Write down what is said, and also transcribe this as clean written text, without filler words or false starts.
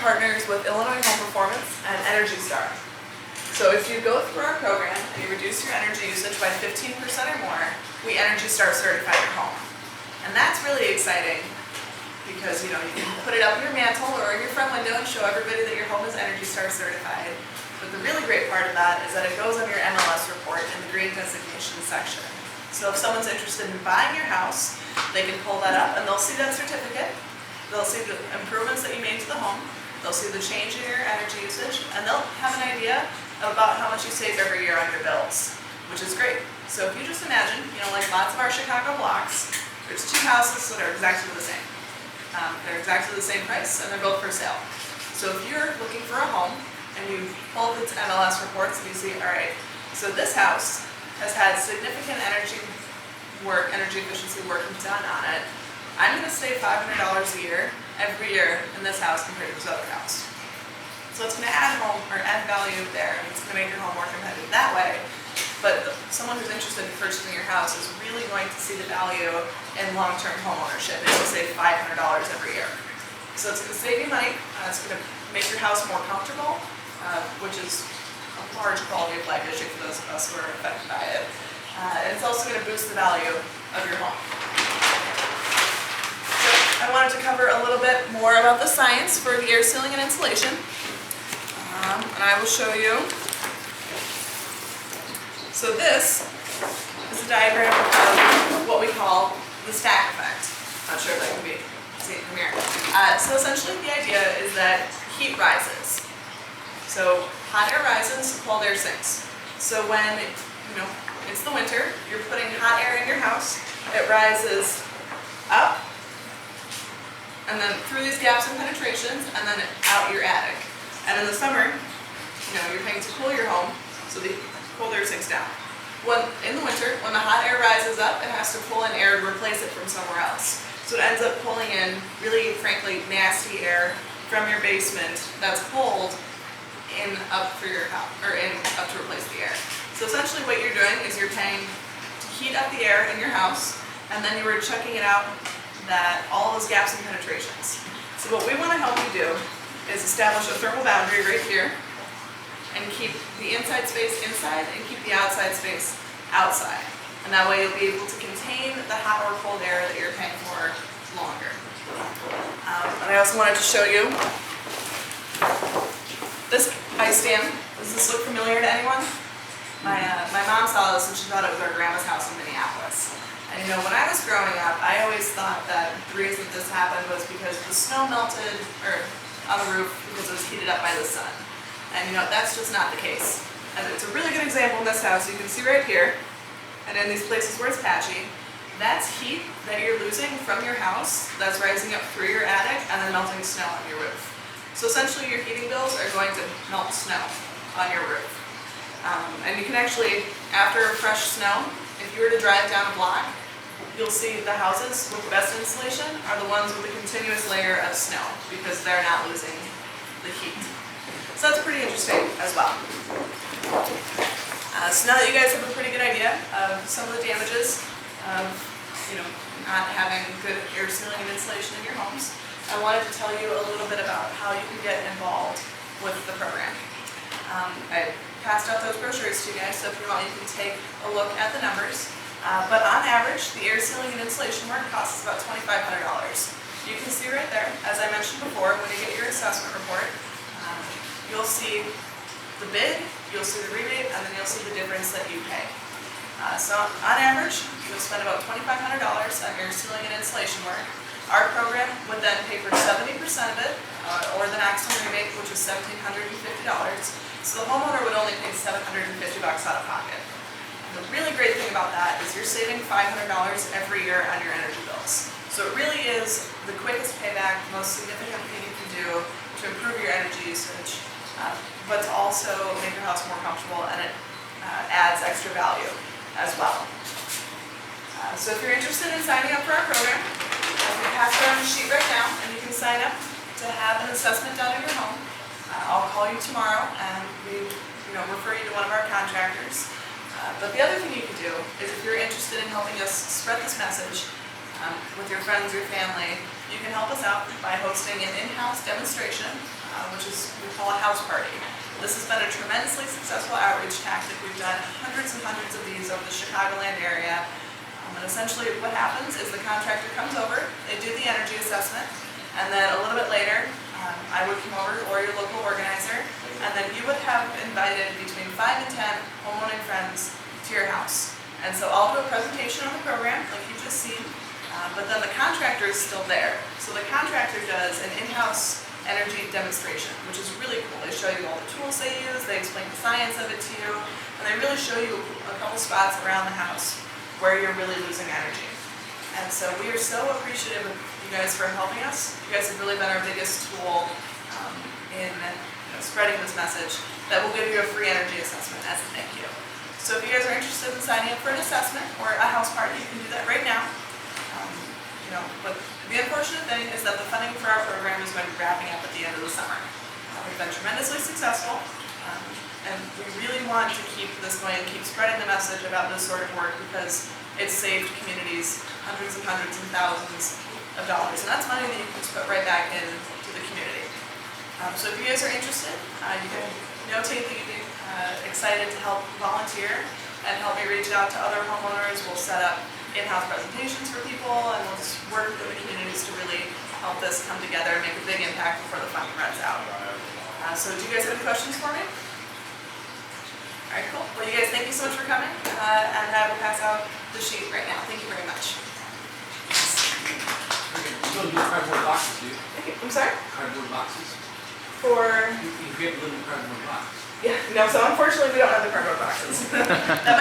partners with Illinois Home Performance and Energy Star. So if you go through our program and you reduce your energy usage by 15% or more, we Energy Star certify your home. And that's really exciting because you can put it up in your mantle or in your front window and show everybody that your home is Energy Star certified. But the really great part of that is that it goes on your MLS report in the green designation section. So if someone's interested in buying your house, they can pull that up and they'll see that certificate. They'll see the improvements that you made to the home. They'll see the change in your energy usage, and they'll have an idea about how much you save every year on your bills, which is great. So if you just imagine, like lots of our Chicago blocks, there's two houses that are exactly the same. They're exactly the same price, and they're both for sale. So if you're looking for a home, and you pull up its MLS reports, and you see, all right, so this house has had significant energy efficiency work done on it. I'm going to save $500 a year every year in this house compared to this other house. So it's going to add value there, and it's going to make your home more competitive that way. But someone who's interested in purchasing your house is really going to see the value in long-term home ownership. It's going to save $500 every year. So it's going to save you money. It's going to make your house more comfortable, which is a large quality of life issue for those of us who are affected by it. And it's also going to boost the value of your home. So I wanted to cover a little bit more about the science for the air sealing and insulation. And I will show you. So this is a diagram of what we call the stack effect. Not sure if that can be seen from here. So essentially the idea is that heat rises. So hot air rises, cold air sinks. So when it's the winter, you're putting hot air in your house, it rises up, and then through these gaps and penetrations, and then out your attic. And in the summer, you're paying to cool your home, so the cold air sinks down. In the winter, when the hot air rises up, it has to pull in air to replace it from somewhere else. So it ends up pulling in really, frankly, nasty air from your basement that's cold up for your house, or up to replace the air. So essentially what you're doing is you're paying to heat up the air in your house, and then you were checking it out all those gaps and penetrations. So what we want to help you do is establish a thermal boundary right here, and keep the inside space inside and keep the outside space outside. And that way you'll be able to contain the hot or cold air that you're paying for longer. And I also wanted to show you this ice stand. Does this look familiar to anyone? My mom saw this and she thought it was our grandma's house in Minneapolis. And when I was growing up, I always thought that the reason this happened was because the snow melted on the roof because it was heated up by the sun. And that's just not the case. And it's a really good example in this house. You can see right here, and in these places where it's patchy, that's heat that you're losing from your house that's rising up through your attic and then melting snow on your roof. So essentially your heating bills are going to melt snow on your roof. And you can actually, after fresh snow, if you were to drive down a block, you'll see the houses with the best insulation are the ones with a continuous layer of snow because they're not losing the heat. So that's pretty interesting as well. So now that you guys have a pretty good idea of some of the damages of not having good air sealing and insulation in your homes, I wanted to tell you a little bit about how you can get involved with the program. I passed out those brochures to you guys, so if you want, you can take a look at the numbers. But on average, the air sealing and insulation work costs about $2,500. You can see right there, as I mentioned before, when you get your assessment report, you'll see the bid, you'll see the rebate, and then you'll see the difference that you pay. So on average, you'll spend about $2,500 on air sealing and insulation work. Our program would then pay for 70% of it, or the maximum rebate, which is $1,750. So the homeowner would only pay $750 out of pocket. The really great thing about that is you're saving $500 every year on your energy bills. So it really is the quickest payback, most significant thing you can do to improve your energy usage, but to also make your house more comfortable, and it adds extra value as well. So if you're interested in signing up for our program, I'm going to pass around a sheet right now, and you can sign up to have an assessment done in your home. I'll call you tomorrow, and we refer you to one of our contractors. But the other thing you can do is, if you're interested in helping us spread this message with your friends or family, you can help us out by hosting an in-house demonstration house party. This has been a tremendously successful outreach tactic. We've done hundreds and hundreds of these over the Chicagoland area. And essentially what happens is the contractor comes over, they do the energy assessment, and then a little bit later, I would come over, or your local organizer, and then you would have invited between 5 and 10 homeowning friends to your house. And so I'll do a presentation on the program, like you've just seen, but then the contractor is still there. So the contractor does an in-house energy demonstration, which is really cool. They show you all the tools they use, they explain the science of it to you, and they really show you a couple spots around the house where you're really losing energy. And so we are so appreciative of you guys for helping us. You guys have really been our biggest tool in spreading this message that will give you a free energy assessment as a thank you. So if you guys are interested in signing up for an assessment or a house party, you can do that right now. But the unfortunate thing is that the funding for our program is going to be wrapping up at the end of the summer. We've been tremendously successful, and we really want to keep this going and keep spreading the message about this sort of work because it's saved communities hundreds and thousands of dollars, and that's money that you can just put right back into the community. So if you guys are interested, you can notate that you'd be excited to help volunteer and help me reach out to other homeowners. We'll set up in-house presentations for people, and we'll just work with the communities to really help this come together and make a big impact before the funding runs out. So do you guys have any questions for me? All right, cool. Well, you guys, thank you so much for coming, and I will pass out the sheet right now. Thank you very much. You don't do cardboard boxes, do you? I'm sorry? Cardboard boxes? For... You get little cardboard boxes. Yeah, no, so unfortunately we don't have the cardboard boxes.